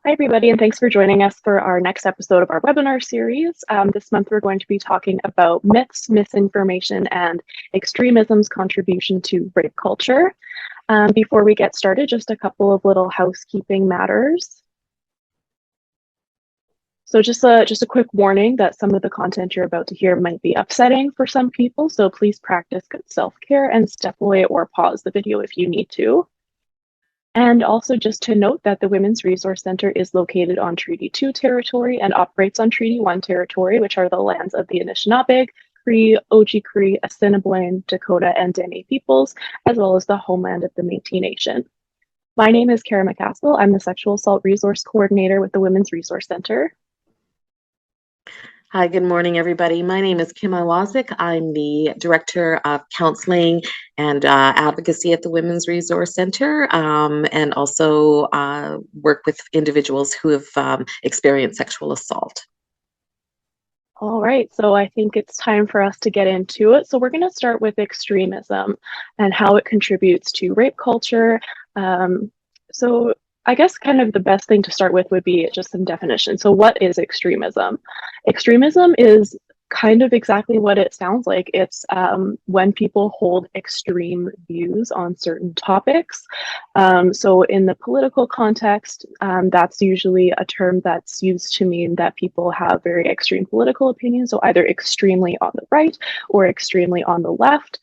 Hi, everybody, and thanks for joining us for our next episode of our webinar series. This month, we're going to be talking about myths, misinformation, and extremism's contribution to rape culture. Before we get started, just a couple of little housekeeping matters. So just a quick warning that some of the content you're about to hear might be upsetting for some people, so please practice good self-care and step away or pause the video if you need to. And also just to note that the Women's Resource Center is located on Treaty 2 territory and operates on Treaty 1 territory, which are the lands of the Anishinaabeg, Cree, Oji-Cree, Assiniboine, Dakota, and Dene peoples, as well as the homeland of the Métis Nation. My name is Kara McCaskill. I'm the Sexual Assault Resource Coordinator with the Women's Resource Center. Hi, good morning, everybody. My name is Kim Iwazik. I'm the Director of Counseling and Advocacy at the Women's Resource Center, and also work with individuals who have experienced sexual assault. All right, so I think it's time for us to get into it. So we're going to start with extremism and how it contributes to rape culture. So I guess kind of the best thing to start with would be just some definition. So what is extremism? Extremism is kind of exactly what it sounds like. It's when people hold extreme views on certain topics. So in the political context, that's usually a term that's used to mean that people have very extreme political opinions, so either extremely on the right or extremely on the left.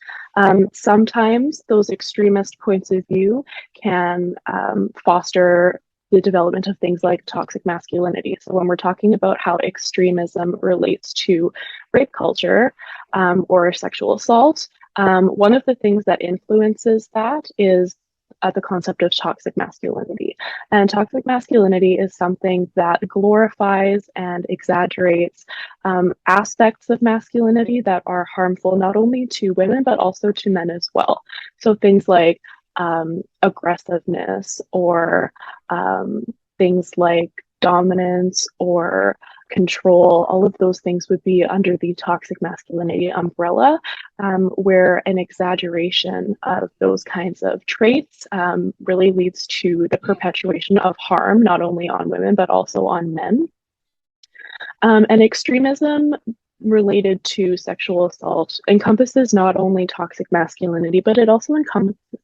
Sometimes those extremist points of view can foster the development of things like toxic masculinity. So when we're talking about how extremism relates to rape culture or sexual assault, one of the things that influences that is the concept of toxic masculinity. And toxic masculinity is something that glorifies and exaggerates aspects of masculinity that are harmful not only to women, but also to men as well. So things like aggressiveness or things like dominance or control, all of those things would be under the toxic masculinity umbrella, where an exaggeration of those kinds of traits really leads to the perpetuation of harm, not only on women, but also on men. And extremism related to sexual assault encompasses not only toxic masculinity, but it also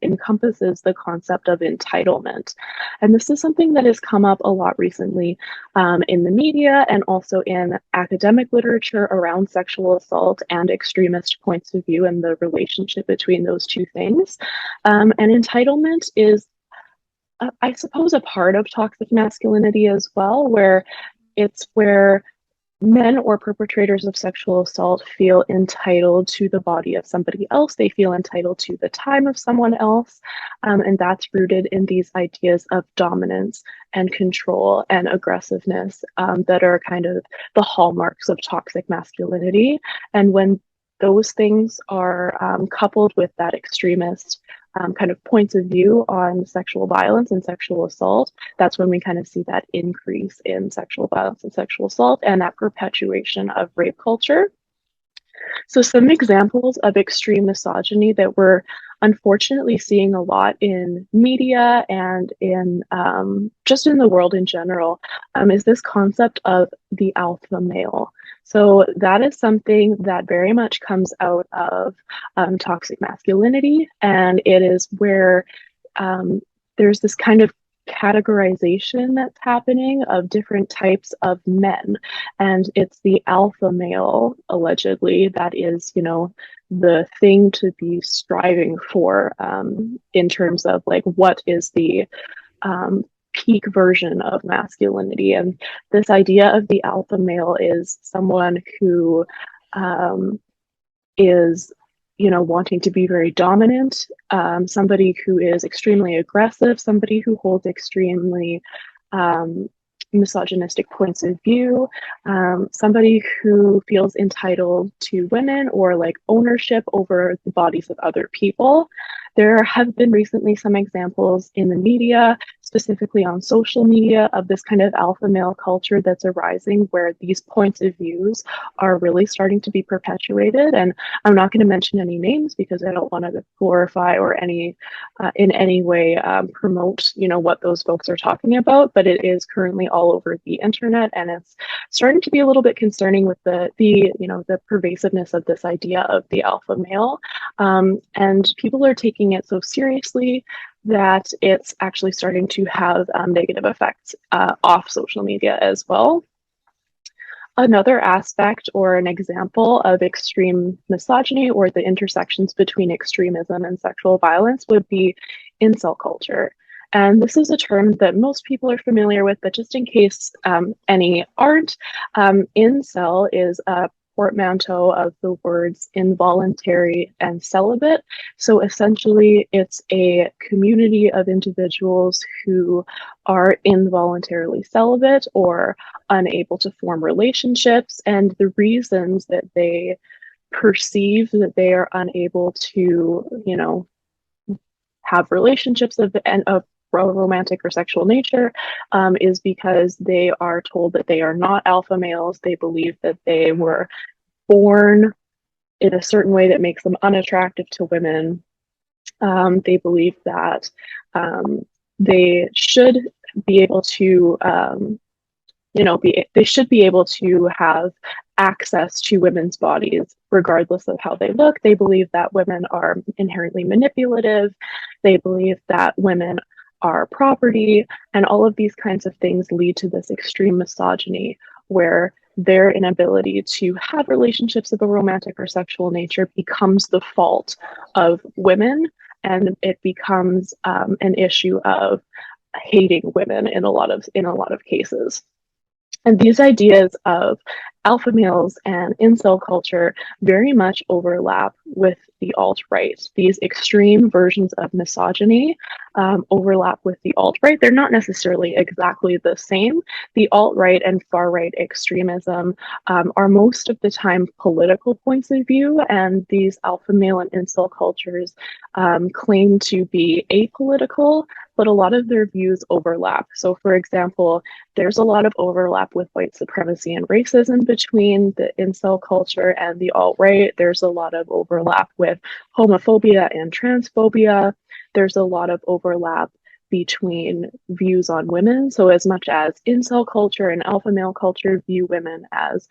encompasses the concept of entitlement. And this is something that has come up a lot recently in the media and also in academic literature around sexual assault and extremist points of view and the relationship between those two things. And entitlement is, I suppose, a part of toxic masculinity as well, where it's where men or perpetrators of sexual assault feel entitled to the body of somebody else. They feel entitled to the time of someone else. And that's rooted in these ideas of dominance and control and aggressiveness that are kind of the hallmarks of toxic masculinity. And when those things are coupled with that extremist kind of points of view on sexual violence and sexual assault, that's when we kind of see that increase in sexual violence and sexual assault and that perpetuation of rape culture. So some examples of extreme misogyny that we're unfortunately seeing a lot in media and in just in the world in general is this concept of the alpha male. So that is something that very much comes out of toxic masculinity, and it is where there's this kind of categorization that's happening of different types of men, and it's the alpha male allegedly that is, you know, the thing to be striving for in terms of like what is the peak version of masculinity. And this idea of the alpha male is someone who is, you know, wanting to be very dominant, somebody who is extremely aggressive, somebody who holds extremely misogynistic points of view, somebody who feels entitled to women or like ownership over the bodies of other people. There have been recently some examples in the media specifically on social media, of this kind of alpha male culture that's arising where these points of views are really starting to be perpetuated. And I'm not going to mention any names because I don't want to glorify or in any way promote, what those folks are talking about, but it is currently all over the internet, and it's starting to be a little bit concerning with the pervasiveness of this idea of the alpha male. And people are taking it so seriously that it's actually starting to have negative effects off social media as well. Another aspect or an example of extreme misogyny, or the intersections between extremism and sexual violence, would be incel culture. And this is a term that most people are familiar with, but just in case any aren't, incel is a portmanteau of the words involuntary and celibate. So essentially, it's a community of individuals who are involuntarily celibate or unable to form relationships, and the reasons that they perceive that they are unable to, have relationships of romantic or sexual nature is because they are told that they are not alpha males. They believe that they were born in a certain way that makes them unattractive to women. They believe that they should be able to they should be able to have access to women's bodies regardless of how they look. They believe that women are inherently manipulative. They believe that women are property, and all of these kinds of things lead to this extreme misogyny where their inability to have relationships of a romantic or sexual nature becomes the fault of women, and it becomes an issue of hating women in a lot of cases. And these ideas of alpha males and incel culture very much overlap with the alt-right. These extreme versions of misogyny overlap with the alt-right. They're not necessarily exactly the same. The alt-right and far-right extremism are most of the time political points of view, and these alpha male and incel cultures claim to be apolitical, but a lot of their views overlap. So for example, there's a lot of overlap with white supremacy and racism between the incel culture and the alt-right. There's a lot of overlap with homophobia and transphobia. There's a lot of overlap between views on women. So as much as incel culture and alpha male culture view women as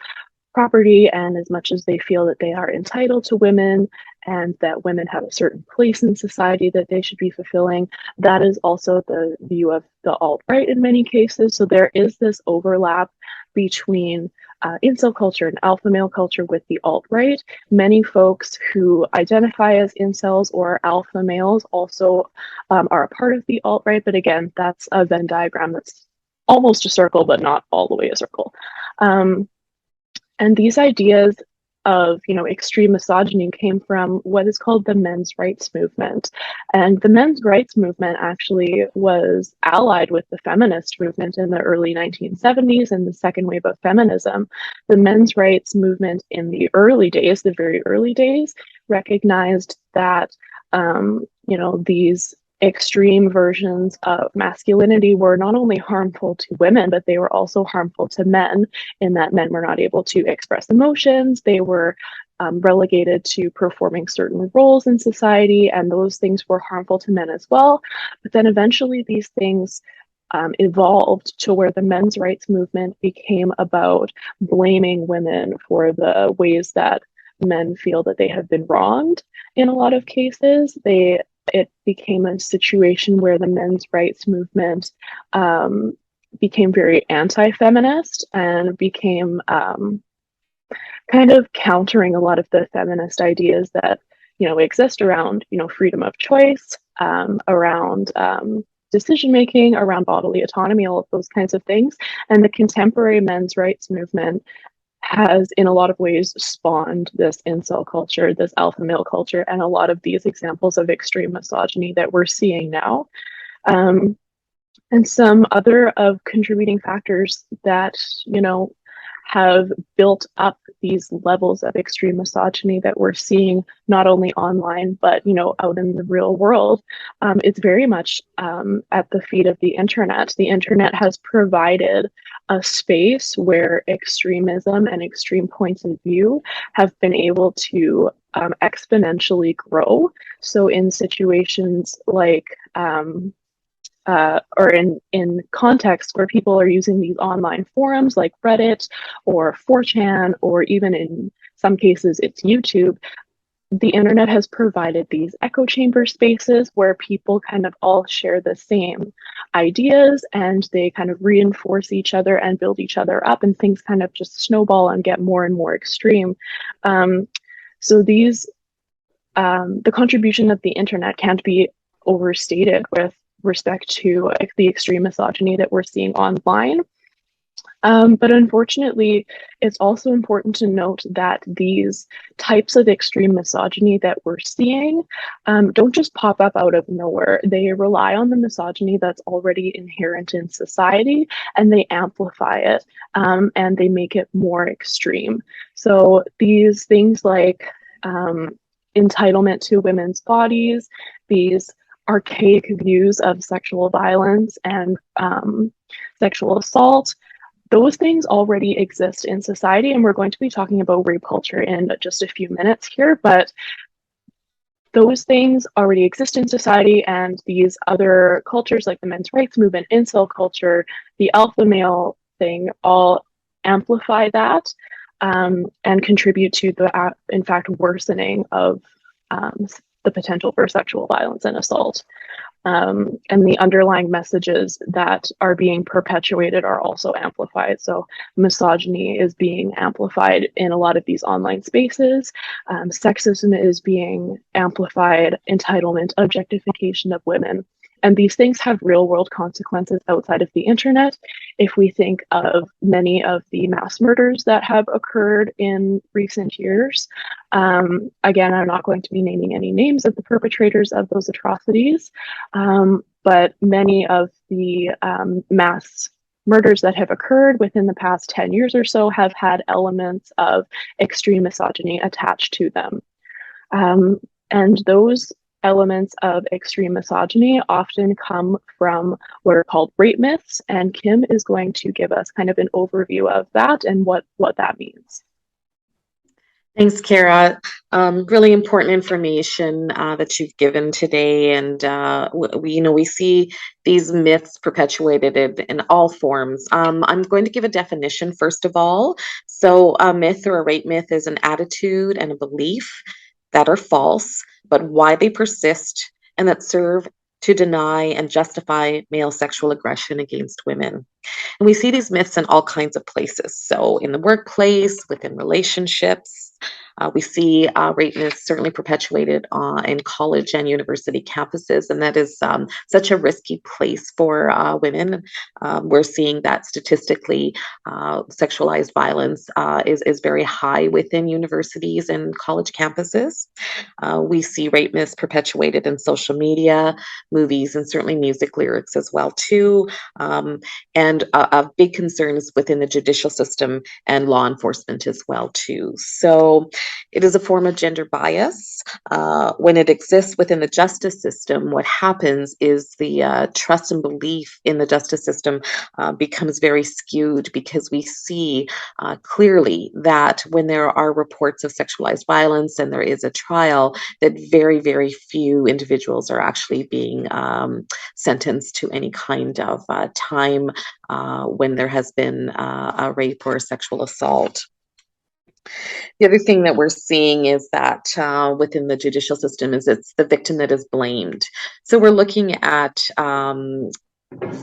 property, and as much as they feel that they are entitled to women and that women have a certain place in society that they should be fulfilling, that is also the view of the alt-right in many cases. So there is this overlap between incel culture and alpha male culture with the alt-right. Many folks who identify as incels or alpha males also are a part of the alt-right, but again, that's a Venn diagram that's almost a circle, but not all the way a circle. And these ideas of, extreme misogyny came from what is called the men's rights movement. And the men's rights movement actually was allied with the feminist movement in the early 1970s and the second wave of feminism. The men's rights movement in the early days, the very early days, recognized that, these extreme versions of masculinity were not only harmful to women, but they were also harmful to men, in that men were not able to express emotions. They were relegated to performing certain roles in society, and those things were harmful to men as well. But then eventually these things evolved to where the men's rights movement became about blaming women for the ways that men feel that they have been wronged. In a lot of cases, it became a situation where the men's rights movement became very anti-feminist and became kind of countering a lot of the feminist ideas that exist around freedom of choice, around decision making, around bodily autonomy, all of those kinds of things. And the contemporary men's rights movement has in a lot of ways spawned this incel culture, this alpha male culture, and a lot of these examples of extreme misogyny that we're seeing now. And some other of contributing factors that, have built up these levels of extreme misogyny that we're seeing not only online, but, you know, out in the real world. It's very much at the feet of the internet. The internet has provided a space where extremism and extreme points of view have been able to exponentially grow. So in situations like or in contexts where people are using these online forums like Reddit or 4chan, or even in some cases it's YouTube, the internet has provided these echo chamber spaces where people kind of all share the same ideas and they kind of reinforce each other and build each other up, and things kind of just snowball and get more and more extreme. So the contribution of the internet can't be overstated with respect to the extreme misogyny that we're seeing online. But unfortunately, it's also important to note that these types of extreme misogyny that we're seeing don't just pop up out of nowhere. They rely on the misogyny that's already inherent in society, and they amplify it, and they make it more extreme. So these things like entitlement to women's bodies, these archaic views of sexual violence and sexual assault, those things already exist in society, and we're going to be talking about rape culture in just a few minutes here, but those things already exist in society, and these other cultures like the men's rights movement, incel culture, the alpha male thing, all amplify that and contribute to the, in fact, worsening of the potential for sexual violence and assault. And the underlying messages that are being perpetuated are also amplified. So misogyny is being amplified in a lot of these online spaces. Sexism is being amplified, entitlement, objectification of women. And these things have real world consequences outside of the internet. If we think of many of the mass murders that have occurred in recent years, again, I'm not going to be naming any names of the perpetrators of those atrocities, but many of the mass murders that have occurred within the past 10 years or so have had elements of extreme misogyny attached to them. And those elements of extreme misogyny often come from what are called rape myths, and Kim is going to give us kind of an overview of that and what that means. Thanks, Kara. Really important information that you've given today, and we see these myths perpetuated in all forms. I'm going to give a definition first of all. So, a myth or a rape myth is an attitude and a belief that are false, but why they persist and that serve to deny and justify male sexual aggression against women. And we see these myths in all kinds of places. So in the workplace, within relationships, we see rape myths certainly perpetuated in college and university campuses, and that is such a risky place for women. We're seeing that statistically, sexualized violence is very high within universities and college campuses. We see rape myths perpetuated in social media, movies, and certainly music lyrics as well too. And a big concern is within the judicial system and law enforcement as well too. So it is a form of gender bias. When it exists within the justice system, what happens is the trust and belief in the justice system becomes very skewed, because we see clearly that when there are reports of sexualized violence and there is a trial, that very, very few individuals are actually being sentenced to any kind of time when there has been a rape or a sexual assault. The other thing that we're seeing is that within the judicial system is it's the victim that is blamed. So we're looking at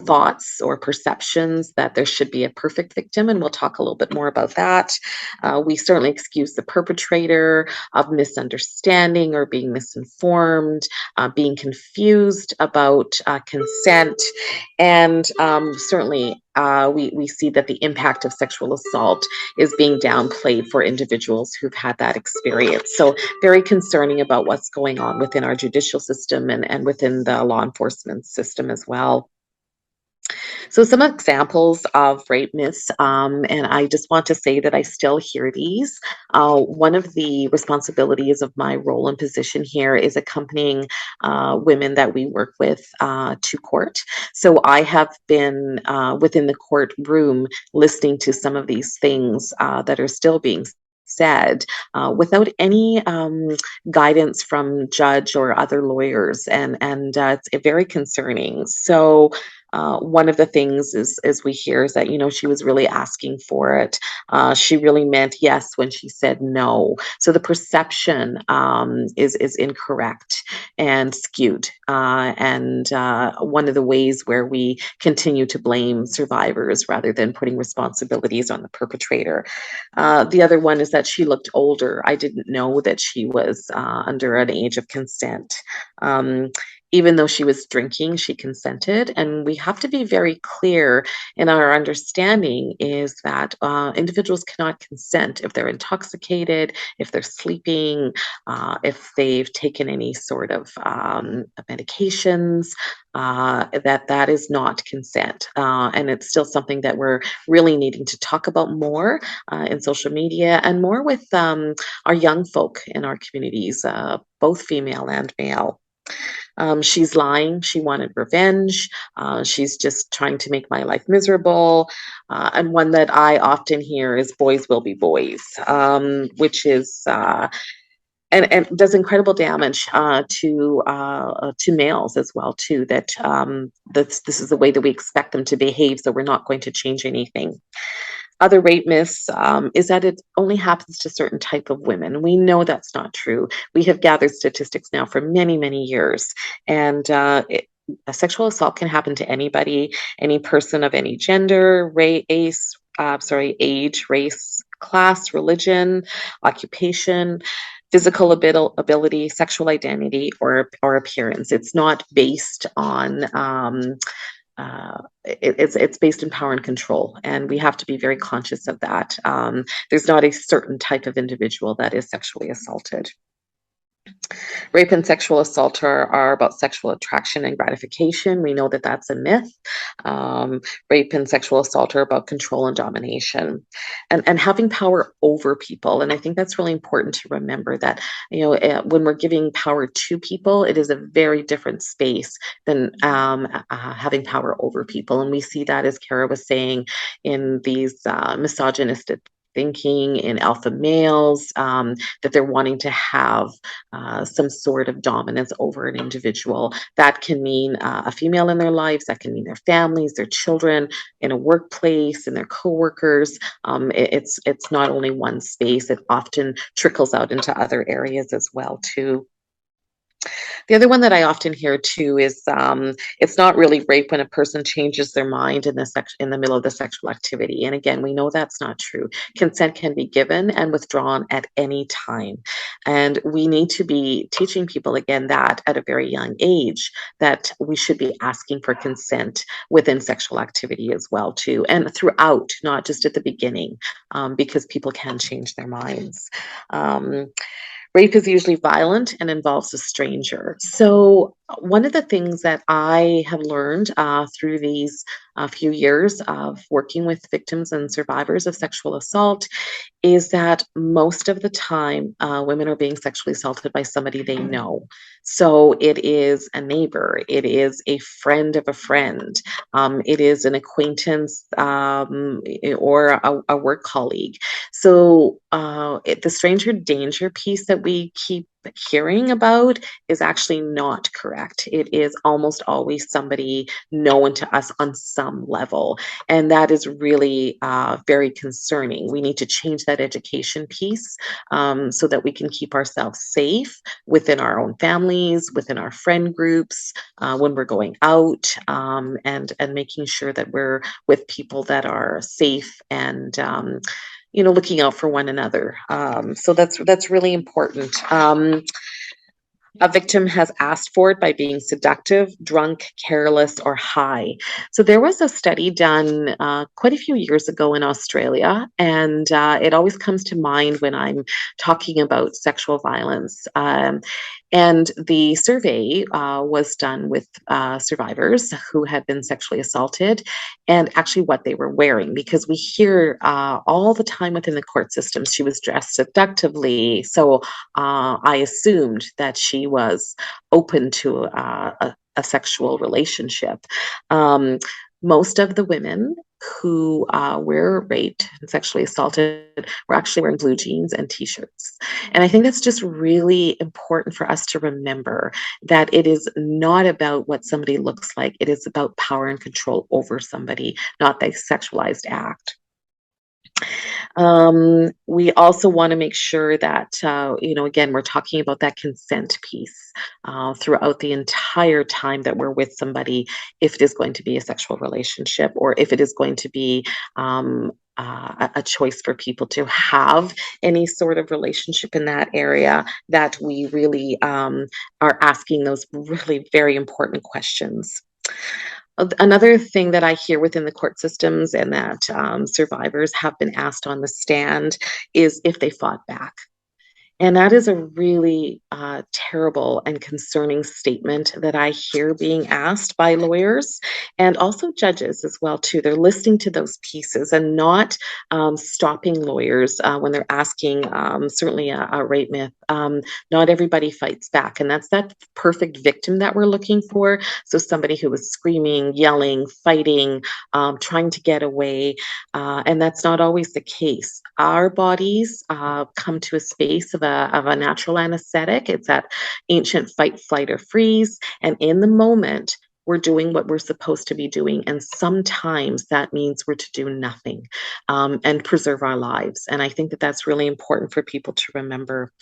thoughts or perceptions that there should be a perfect victim, and we'll talk a little bit more about that. We certainly excuse the perpetrator of misunderstanding or being misinformed, being confused about consent, and certainly we see that the impact of sexual assault is being downplayed for individuals who've had that experience. So very concerning about what's going on within our judicial system and within the law enforcement system as well. So some examples of rape myths, and I just want to say that I still hear these. One of the responsibilities of my role and position here is accompanying women that we work with to court. So I have been within the courtroom listening to some of these things that are still being said without any guidance from judge or other lawyers, and it's very concerning. So one of the things is we hear is that, she was really asking for it. She really meant yes when she said no. So the perception is incorrect and skewed. And one of the ways where we continue to blame survivors rather than putting responsibilities on the perpetrator. The other one is that she looked older. I didn't know that she was under an age of consent. Um, Even though she was drinking, she consented. And we have to be very clear in our understanding is that individuals cannot consent if they're intoxicated, if they're sleeping, if they've taken any sort of medications, that is not consent. And it's still something that we're really needing to talk about more in social media and more with our young folk in our communities, both female and male. She's lying. She wanted revenge. She's just trying to make my life miserable. And one that I often hear is boys will be boys, which is and does incredible damage to males as well too. That this is the way that we expect them to behave, so we're not going to change anything. Other rape myths is that it only happens to certain type of women. We know that's not true. We have gathered statistics now for many, many years, and a sexual assault can happen to anybody, any person of any gender, age, race, class, religion, occupation, physical ability, sexual identity, or appearance. It's not based on it's based in power and control, and we have to be very conscious of that. There's not a certain type of individual that is sexually assaulted. Rape and sexual assault are about sexual attraction and gratification. We know that that's a myth. Rape and sexual assault are about control and domination, and having power over people. And I think that's really important to remember that, when we're giving power to people, it is a very different space than having power over people. And we see that, as Kara was saying, in these misogynistic thinking in alpha males, that they're wanting to have some sort of dominance over an individual. That can mean a female in their lives, that can mean their families, their children, in a workplace, and their coworkers. It's not only one space, it often trickles out into other areas as well too. The other one that I often hear too is it's not really rape when a person changes their mind in the middle of the sexual activity. And again, we know that's not true. Consent can be given and withdrawn at any time. And we need to be teaching people again that at a very young age, that we should be asking for consent within sexual activity as well too, and throughout, not just at the beginning, because people can change their minds. Rape is usually violent and involves a stranger. So, one of the things that I have learned through these few years of working with victims and survivors of sexual assault is that most of the time women are being sexually assaulted by somebody they know. So it is a neighbor, it is a friend of a friend, it is an acquaintance or a work colleague. So the stranger danger piece that we keep hearing about is actually not correct. It is almost always somebody known to us on some level. And that is really very concerning. We need to change that education piece so that we can keep ourselves safe within our own families, within our friend groups, when we're going out, and making sure that we're with people that are safe and looking out for one another. So that's really important. A victim has asked for it by being seductive, drunk, careless, or high. So there was a study done quite a few years ago in Australia, and it always comes to mind when I'm talking about sexual violence. And the survey was done with survivors who had been sexually assaulted and actually what they were wearing, because we hear all the time within the court system, she was dressed seductively. So I assumed that she was open to a sexual relationship. Most of the women who were raped and sexually assaulted were actually wearing blue jeans and t-shirts. And I think that's just really important for us to remember, that it is not about what somebody looks like. It is about power and control over somebody, not the sexualized act. We also want to make sure that, again, we're talking about that consent piece throughout the entire time that we're with somebody, if it is going to be a sexual relationship, or if it is going to be a choice for people to have any sort of relationship in that area, that we really are asking those really very important questions. Another thing that I hear within the court systems, and that survivors have been asked on the stand, is if they fought back. And that is a really terrible and concerning statement that I hear being asked by lawyers and also judges as well too. They're listening to those pieces and not stopping lawyers when they're asking certainly a rape myth. Not everybody fights back, and that's that perfect victim that we're looking for. So somebody who was screaming, yelling, fighting, trying to get away, and that's not always the case. Our bodies come to a space of a natural anesthetic. It's that ancient fight, flight, or freeze. And in the moment, we're doing what we're supposed to be doing. And sometimes that means we're to do nothing and preserve our lives. And I think that that's really important for people to remember.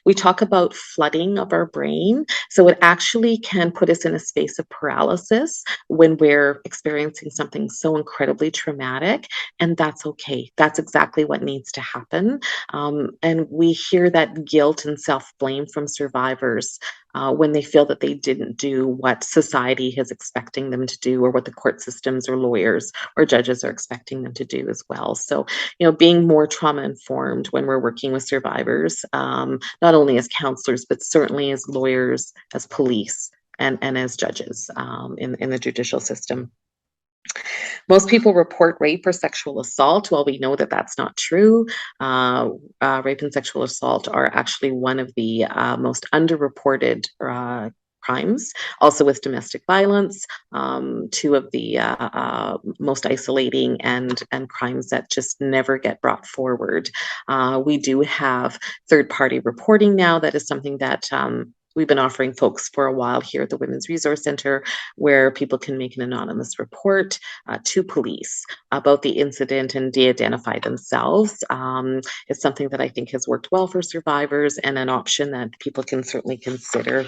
We talk about flooding of our brain. So it actually can put us in a space of paralysis when we're experiencing something so incredibly traumatic. And that's okay. That's exactly what needs to happen. And we hear that guilt and self-blame from survivors when they feel that they didn't do what society is expecting them to do, or what the court systems or lawyers or judges are expecting them to do as well. So, being more trauma informed when we're working with survivors, not only as counselors, but certainly as lawyers, as police, and as judges in the judicial system. Most people report rape or sexual assault. Well, we know that that's not true. Rape and sexual assault are actually one of the most underreported crimes. Also with domestic violence, two of the most isolating and crimes that just never get brought forward. We do have third-party reporting now. That is something that we've been offering folks for a while here at the Women's Resource Center, where people can make an anonymous report to police about the incident and de-identify themselves. It's something that I think has worked well for survivors, and an option that people can certainly consider.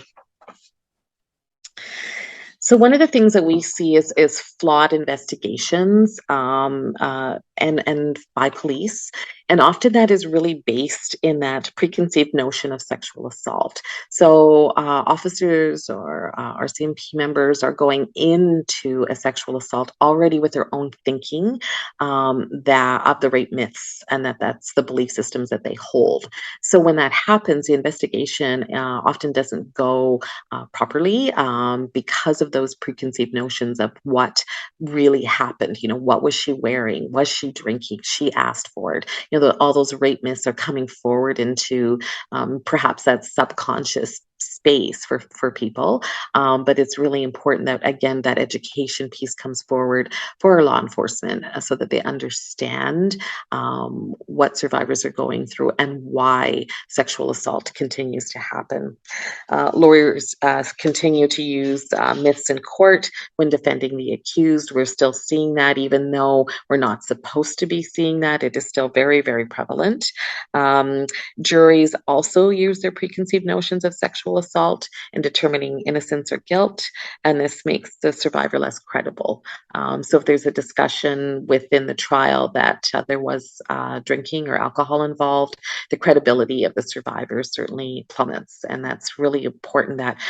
So one of the things that we see is flawed investigations and by police. And often that is really based in that preconceived notion of sexual assault. So officers or RCMP members are going into a sexual assault already with their own thinking that of the rape myths, and that's the belief systems that they hold. So when that happens, the investigation often doesn't go properly because of those preconceived notions of what really happened. What was she wearing? Was she drinking? She asked for it. All those rape myths are coming forward into perhaps that subconscious space for people. But it's really important that, again, that education piece comes forward for law enforcement so that they understand what survivors are going through and why sexual assault continues to happen. Lawyers continue to use myths in court when defending the accused. We're still seeing that, even though we're not supposed to be seeing that. It is still very, very prevalent. Juries also use their preconceived notions of sexual assault in determining innocence or guilt, and this makes the survivor less credible. So if there's a discussion within the trial that there was drinking or alcohol involved, the credibility of the survivor certainly plummets, and that's really important that,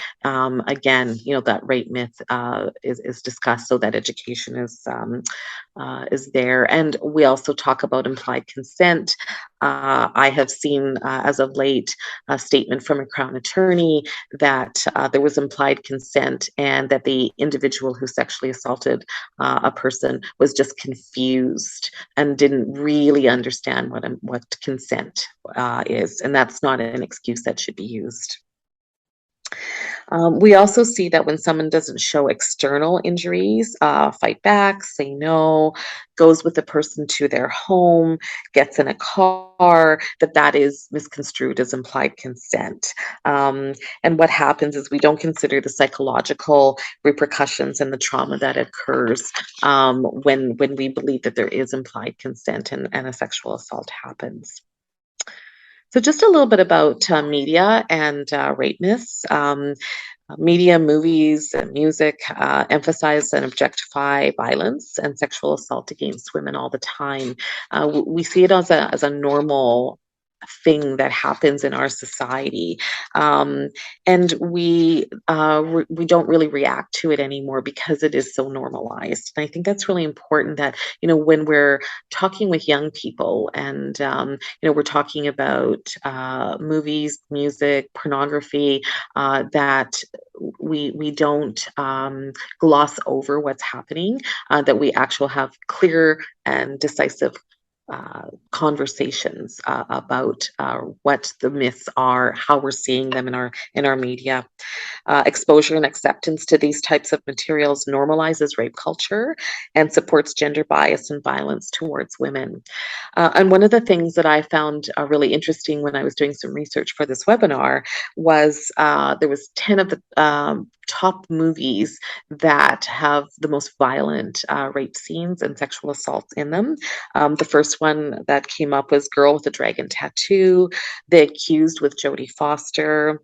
again, that rape myth is discussed, so that education is is there. And we also talk about implied consent. I have seen, as of late, a statement from a Crown attorney that there was implied consent and that the individual who sexually assaulted a person was just confused and didn't really understand what consent is. And that's not an excuse that should be used. We also see that when someone doesn't show external injuries, fight back, say no, goes with the person to their home, gets in a car, that is misconstrued as implied consent. And what happens is we don't consider the psychological repercussions and the trauma that occurs when we believe that there is implied consent and a sexual assault happens. So just a little bit about media and rape myths. Media, movies, and music emphasize and objectify violence and sexual assault against women all the time. We see it as a normal thing that happens in our society, and we don't really react to it anymore because it is so normalized. And I think that's really important, that when we're talking with young people and we're talking about movies, music, pornography, that we don't gloss over what's happening, that we actually have clear and decisive conversations about what the myths are, how we're seeing them in our media. Exposure and acceptance to these types of materials normalizes rape culture and supports gender bias and violence towards women. And one of the things that I found really interesting when I was doing some research for this webinar was there was 10 of the top movies that have the most violent rape scenes and sexual assaults in them. The first one that came up was Girl with a Dragon Tattoo, The Accused with Jodie Foster,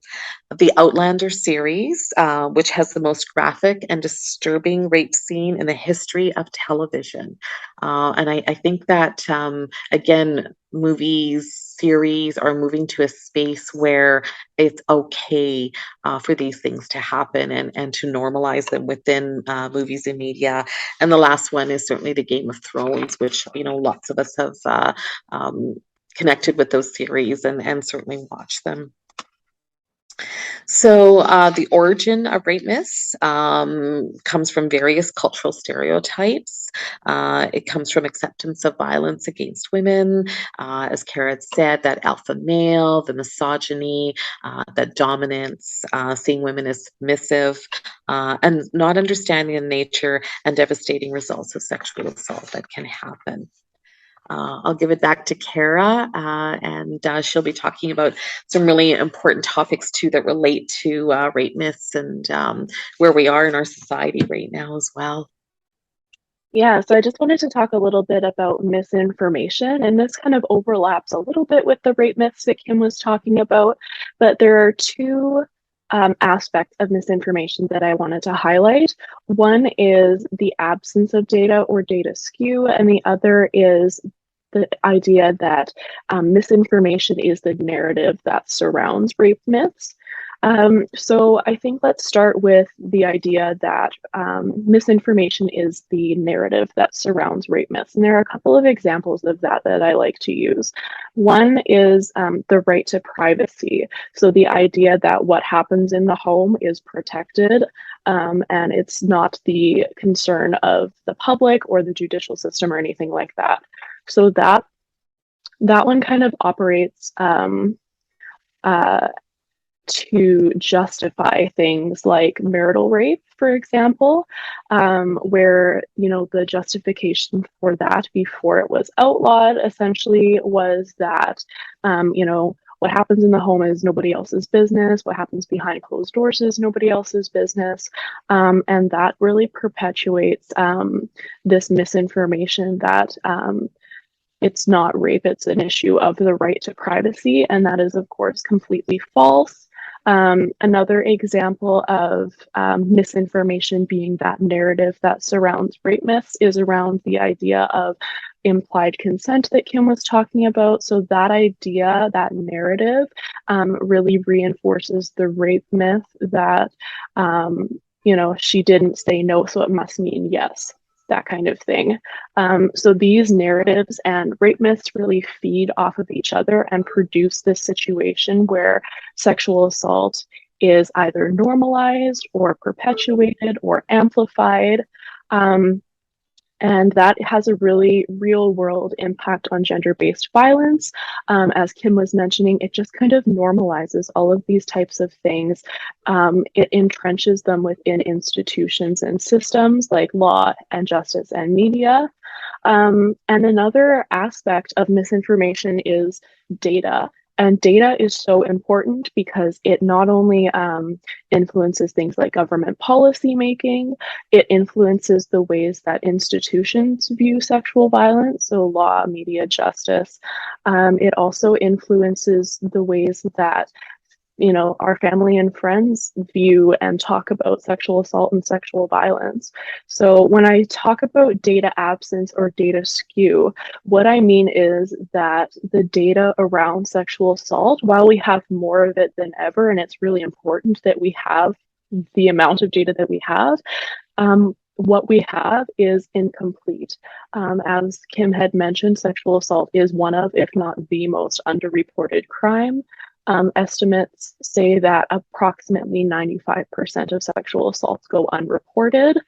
the Outlander series, which has the most graphic and disturbing rape scene in the history of television. And I think that, again, movies, series are moving to a space where it's okay for these things to happen and to normalize them within movies and media. And the last one is certainly the Game of Thrones, which lots of us have connected with those series and certainly watched them. So the origin of rape myths comes from various cultural stereotypes. It comes from acceptance of violence against women, as Kara said, that alpha male, the misogyny, that dominance, seeing women as submissive, and not understanding the nature and devastating results of sexual assault that can happen. I'll give it back to Kara, and she'll be talking about some really important topics too that relate to rape myths and where we are in our society right now as well. Yeah, so I just wanted to talk a little bit about misinformation, and this kind of overlaps a little bit with the rape myths that Kim was talking about, but there are two aspects of misinformation that I wanted to highlight. One is the absence of data or data skew, and the other is the idea that misinformation is the narrative that surrounds rape myths. So I think let's start with the idea that misinformation is the narrative that surrounds rape myths. And there are a couple of examples of that I like to use. One is the right to privacy. So the idea that what happens in the home is protected, and it's not the concern of the public or the judicial system or anything like that. So that one kind of operates to justify things like marital rape, for example, where the justification for that before it was outlawed essentially was that what happens in the home is nobody else's business. What happens behind closed doors is nobody else's business. And that really perpetuates this misinformation that it's not rape, it's an issue of the right to privacy. And that is, of course, completely false. Another example of misinformation being that narrative that surrounds rape myths is around the idea of implied consent that Kim was talking about. So that idea, that narrative, really reinforces the rape myth that, she didn't say no, so it must mean yes. that kind of thing. So these narratives and rape myths really feed off of each other and produce this situation where sexual assault is either normalized or perpetuated or amplified. And that has a really real world impact on gender-based violence. As Kim was mentioning, it just kind of normalizes all of these types of things. It entrenches them within institutions and systems like law and justice and media. And another aspect of misinformation is data. And data is so important because it not only influences things like government policy making, it influences the ways that institutions view sexual violence, so law, media, justice. It also influences the ways that our family and friends view and talk about sexual assault and sexual violence. So when I talk about data absence or data skew, what I mean is that the data around sexual assault, while we have more of it than ever, and it's really important that we have the amount of data that we have, what we have is incomplete. As Kim had mentioned, sexual assault is one of, if not the most underreported crime. Estimates say that approximately 95% of sexual assaults go unreported.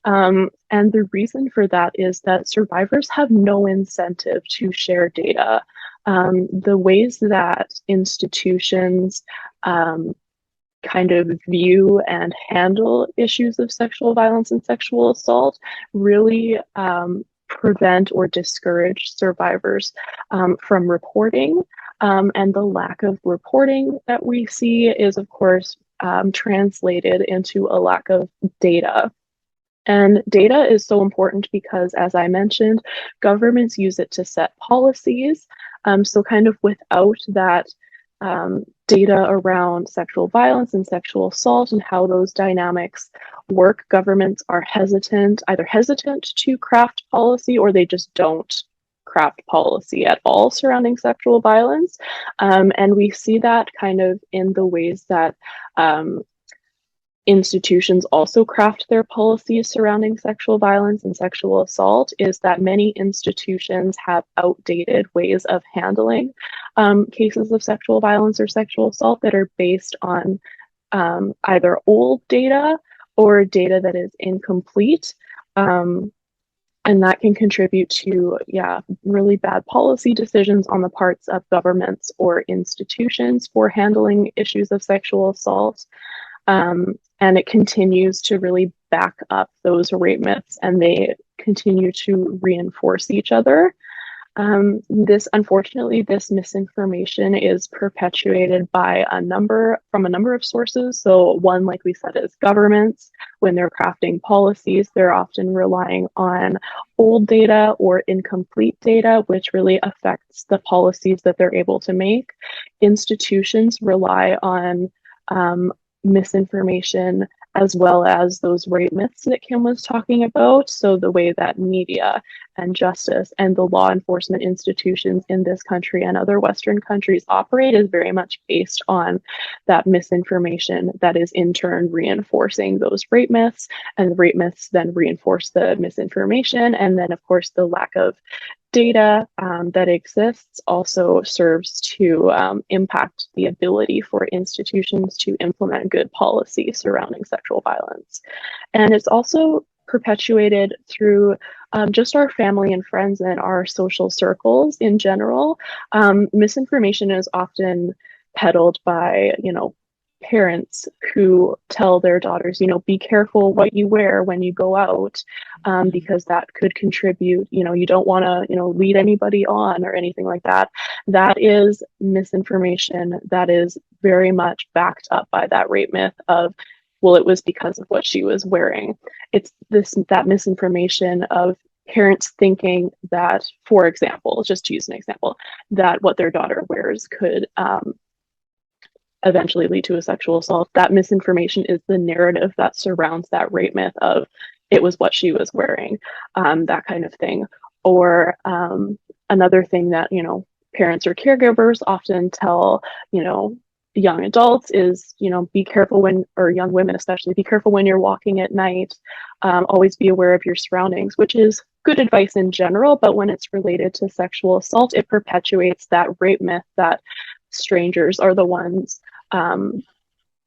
And the reason for that is that survivors have no incentive to share data. The ways that institutions kind of view and handle issues of sexual violence and sexual assault really prevent or discourage survivors from reporting. And the lack of reporting that we see is, of course, translated into a lack of data. And data is so important because, as I mentioned, governments use it to set policies. So kind of without that data around sexual violence and sexual assault and how those dynamics work, governments are either hesitant to craft policy, or they just don't craft policy at all surrounding sexual violence. And we see that kind of in the ways that institutions also craft their policies surrounding sexual violence and sexual assault, is that many institutions have outdated ways of handling cases of sexual violence or sexual assault that are based on either old data or data that is incomplete. And that can contribute to, really bad policy decisions on the parts of governments or institutions for handling issues of sexual assault. And it continues to really back up those rape myths, and they continue to reinforce each other. Unfortunately, this misinformation is perpetuated by from a number of sources. So one, like we said, is governments. When they're crafting policies, they're often relying on old data or incomplete data, which really affects the policies that they're able to make. Institutions rely on misinformation as well as those rape myths that Kim was talking about. So the way that media and justice and the law enforcement institutions in this country and other Western countries operate is very much based on that misinformation that is in turn reinforcing those rape myths, and the rape myths then reinforce the misinformation. And then, of course, the lack of data that exists also serves to impact the ability for institutions to implement good policy surrounding sexual violence. And it's also perpetuated through just our family and friends and our social circles in general. Misinformation is often peddled by, parents who tell their daughters, be careful what you wear when you go out, because that could contribute, you don't want to, lead anybody on or anything like that. That is misinformation that is very much backed up by that rape myth of, well, it was because of what she was wearing. It's that misinformation of parents thinking that, for example, just to use an example, that what their daughter wears could eventually lead to a sexual assault. That misinformation is the narrative that surrounds that rape myth of it was what she was wearing, that kind of thing. Or another thing that, parents or caregivers often tell, young adults is, be careful when, or young women especially, be careful when you're walking at night. Always be aware of your surroundings, which is good advice in general, but when it's related to sexual assault, it perpetuates that rape myth that strangers are the ones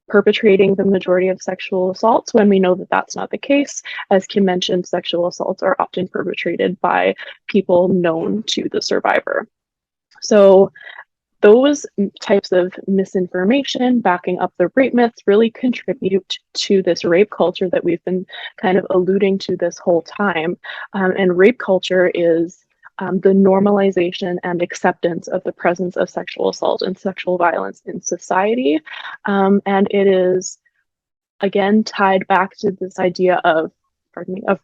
perpetrating the majority of sexual assaults, when we know that that's not the case. As Kim mentioned, sexual assaults are often perpetrated by people known to the survivor. So those types of misinformation backing up the rape myths really contribute to this rape culture that we've been kind of alluding to this whole time. And rape culture is the normalization and acceptance of the presence of sexual assault and sexual violence in society. And it is, again, tied back to this idea of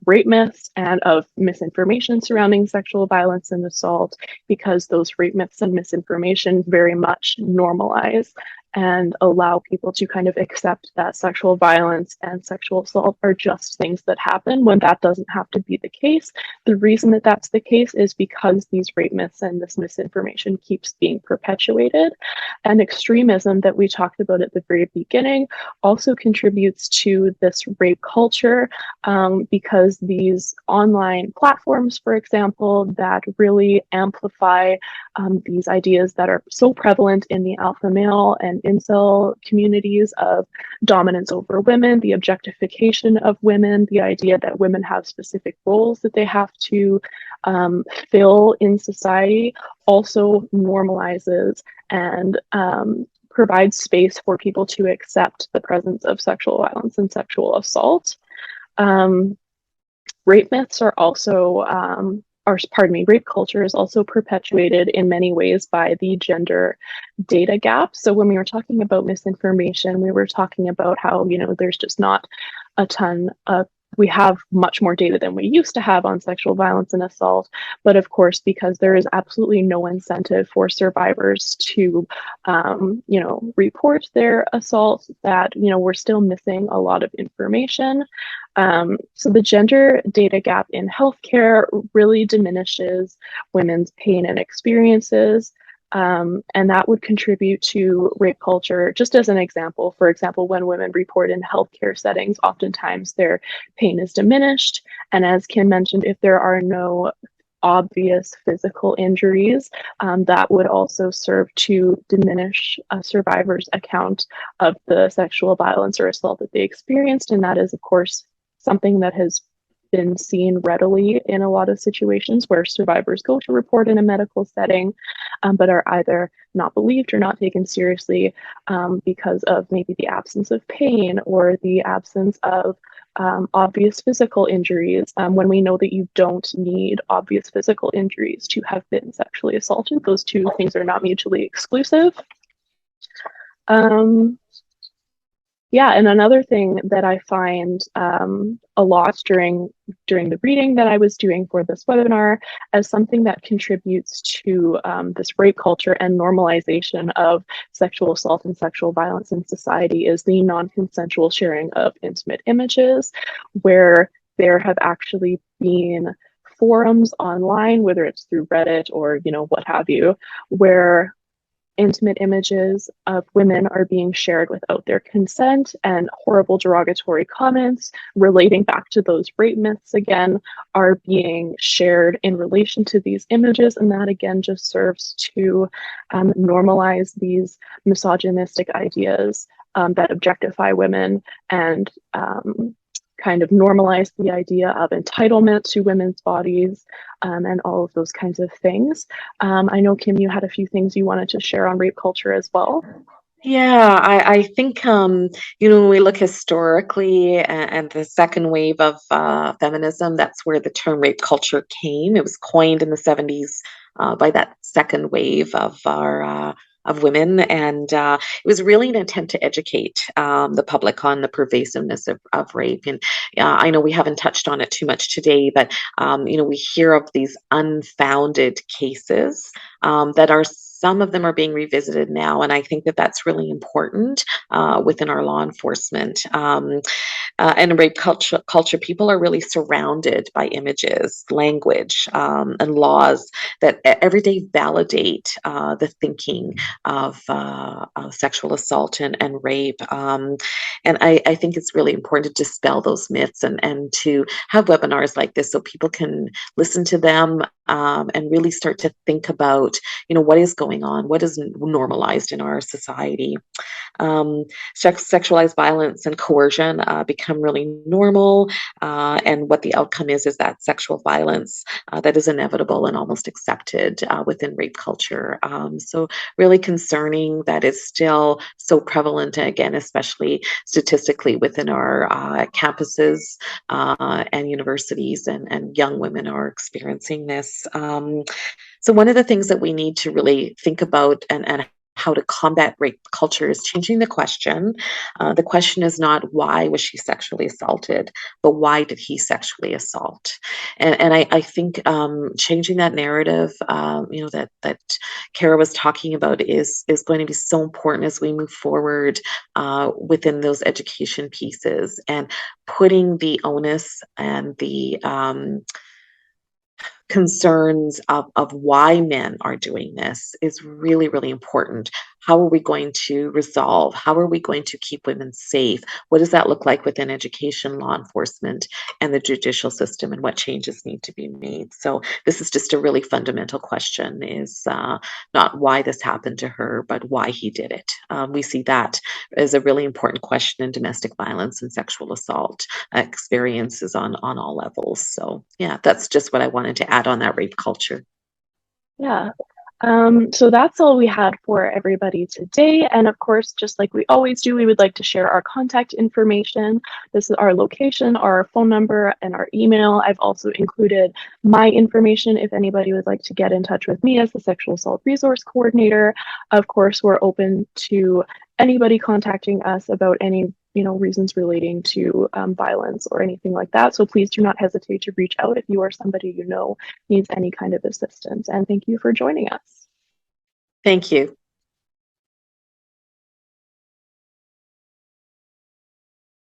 rape myths and of misinformation surrounding sexual violence and assault, because those rape myths and misinformation very much normalize and allow people to kind of accept that sexual violence and sexual assault are just things that happen, when that doesn't have to be the case. The reason that that's the case is because these rape myths and this misinformation keeps being perpetuated. And extremism that we talked about at the very beginning also contributes to this rape culture, because these online platforms, for example, that really amplify these ideas that are so prevalent in the alpha male and incel communities of dominance over women, the objectification of women, the idea that women have specific roles that they have to fill in society, also normalizes and provides space for people to accept the presence of sexual violence and sexual assault. Rape myths are also, rape culture is also perpetuated in many ways by the gender data gap. So when we were talking about misinformation, we were talking about how, there's just not a ton of, we have much more data than we used to have on sexual violence and assault. But of course, because there is absolutely no incentive for survivors to, report their assault, that, we're still missing a lot of information. So the gender data gap in healthcare really diminishes women's pain and experiences. And that would contribute to rape culture. Just as an example, for example, when women report in healthcare settings, oftentimes their pain is diminished. And as Kim mentioned, if there are no obvious physical injuries, that would also serve to diminish a survivor's account of the sexual violence or assault that they experienced. And that is, of course, something that has been seen readily in a lot of situations where survivors go to report in a medical setting, but are either not believed or not taken seriously because of maybe the absence of pain or the absence of obvious physical injuries, when we know that you don't need obvious physical injuries to have been sexually assaulted. Those two things are not mutually exclusive. Yeah, and another thing that I find a lot during the reading that I was doing for this webinar as something that contributes to this rape culture and normalization of sexual assault and sexual violence in society is the non-consensual sharing of intimate images, where there have actually been forums online, whether it's through Reddit or what have you, where intimate images of women are being shared without their consent, and horrible derogatory comments relating back to those rape myths again are being shared in relation to these images, and that again just serves to normalize these misogynistic ideas that objectify women and kind of normalize the idea of entitlement to women's bodies and all of those kinds of things. I know, Kim, you had a few things you wanted to share on rape culture as well. Yeah, I think, when we look historically and the second wave of feminism, that's where the term rape culture came. It was coined in the 70s by that second wave of women, and it was really an attempt to educate the public on the pervasiveness of rape. And I know we haven't touched on it too much today, but we hear of these unfounded cases that are some of them are being revisited now, and I think that that's really important within our law enforcement. And in rape culture, people are really surrounded by images, language, and laws that every day validate the thinking of sexual assault and rape. And I think it's really important to dispel those myths and to have webinars like this so people can listen to them and really start to think about, what is going on, what is normalized in our society. Sexualized violence and coercion become really normal, and what the outcome is that sexual violence that is inevitable and almost accepted within rape culture. So really concerning that it's still so prevalent, again, especially statistically within our campuses and universities, and young women are experiencing this. So one of the things that we need to really think about and how to combat rape culture is changing the question. The question is not why was she sexually assaulted, but why did he sexually assault? And I think changing that narrative, that Kara was talking about is going to be so important as we move forward within those education pieces, and putting the onus and the concerns of why men are doing this is really, really important. How are we going to resolve? How are we going to keep women safe? What does that look like within education, law enforcement, and the judicial system, and what changes need to be made? So this is just a really fundamental question, is not why this happened to her, but why he did it. We see that as a really important question in domestic violence and sexual assault experiences on all levels. So yeah, that's just what I wanted to add on that rape culture. Yeah. So that's all we had for everybody today. And of course, just like we always do, we would like to share our contact information. This is our location, our phone number, and our email. I've also included my information if anybody would like to get in touch with me as the Sexual Assault Resource Coordinator. Of course, we're open to anybody contacting us about any reasons relating to violence or anything like that. So please do not hesitate to reach out if you or somebody needs any kind of assistance. And thank you for joining us. Thank you.